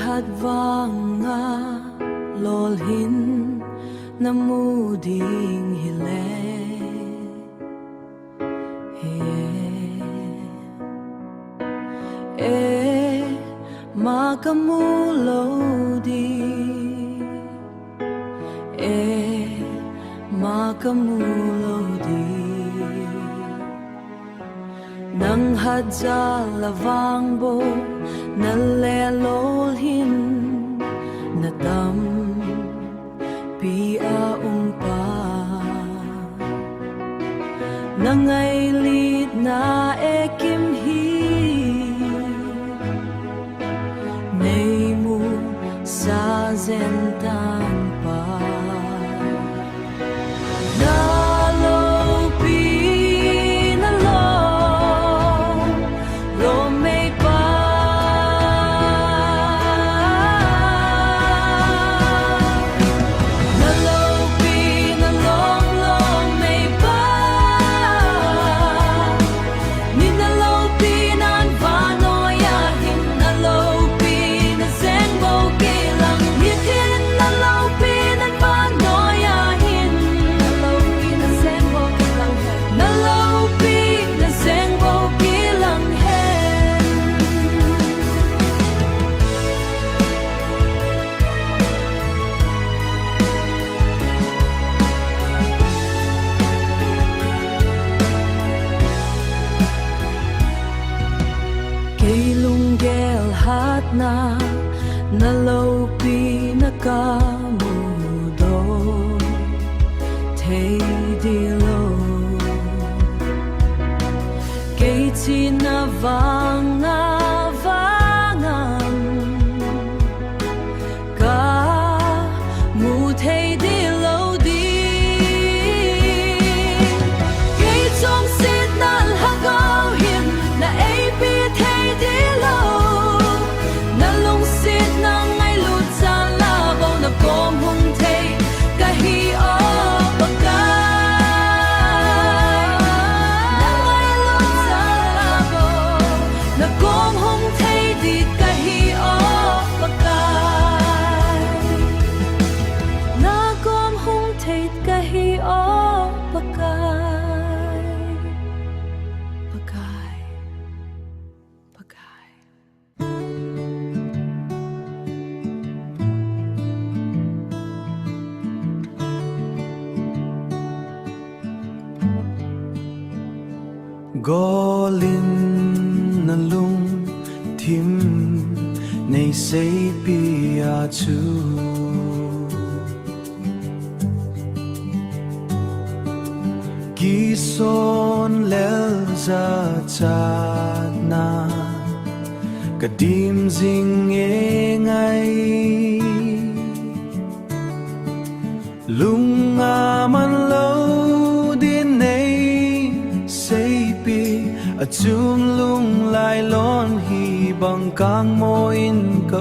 hat vanga lolhin namuding hile makamulodi makamulodi nang hadja lavangbo nalelolhin natam pia umpa nangailit na ekimhi neimu sa zentan pa na nalopi nakamudo thay dilo kay tinavanga vangan ka mutay dilo di kay tong sit na lhagawin na apit thay dilo gom hung thay kahi o bagay na gom hung thay di kahi o bagay na gom hung thay kahi o bagay bagay bagay Golin nalung tim nay say pia chu Gison lel za chat na kadim zing ngay lung aman lâu din nay say chung lung lai lon hi bằng kang moin ka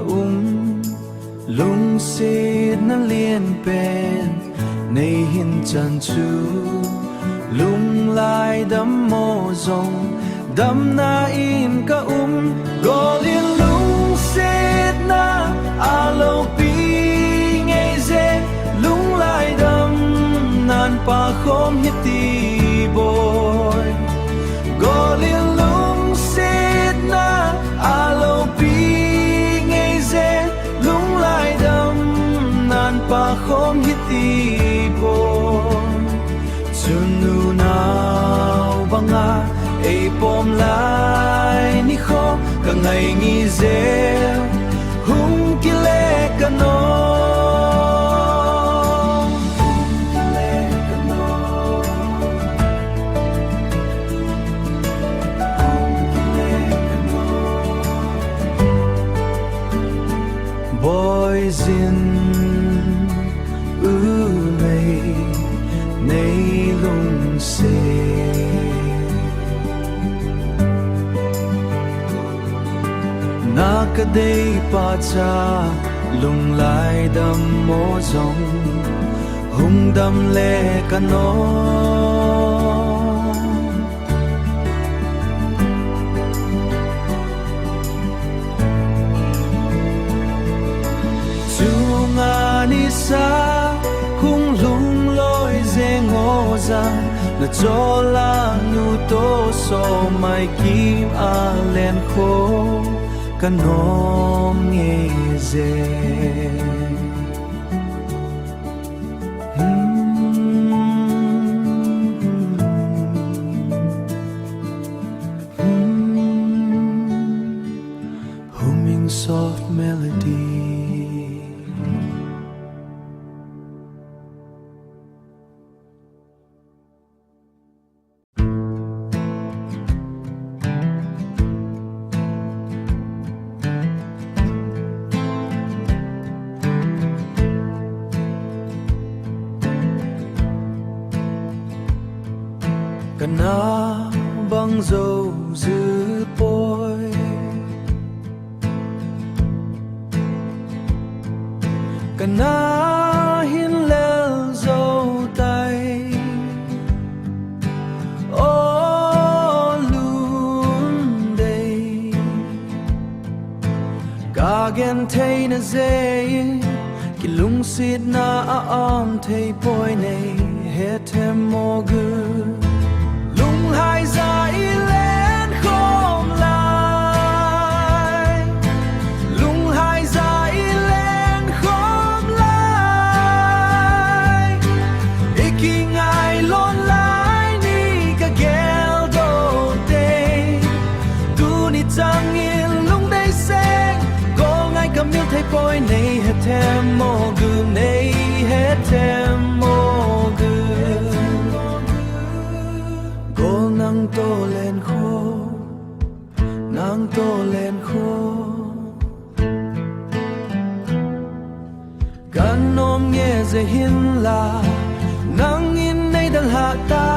lung sid na lien pen nay hin chan chu lung lai dam mo zong dam na in ka golin lung sid na alo pi ngay ze lung lai dam nan pa khom hiti boy golin lung sit na alo pi ngay ze lung lai dam nan pa khom hiti bon chunu nao banga ei pom lai ni kho ka ngai ngi ze hung kile kano Boysin ulay nay lung se nakaday pa cha lung lai dam mo zong hung dam le kano xa hung lung lối dễ ngô ra là cho la nhu tô so mai kim a len khô căn nom nghe dễ humming soft melody. Kana băng dâu giữ bôi Kana hin leo dâu tay ô luôn đây cả gen thấy na dễ ki lung xịt na om thấy bôi này hết thêm mô gư hai dài lên không lại lung hai dài lên không lại iki ngài lon lại ni cả gel đồ tê tu ni chẳng yên lung đây sẽ có ngài cầm miếng thấy bôi này hết thêm mô gương này hết thêm mô gương nang tô lên khô nang tô lên khô căn nom nghe dễ hin là nang in nay đang hạ ta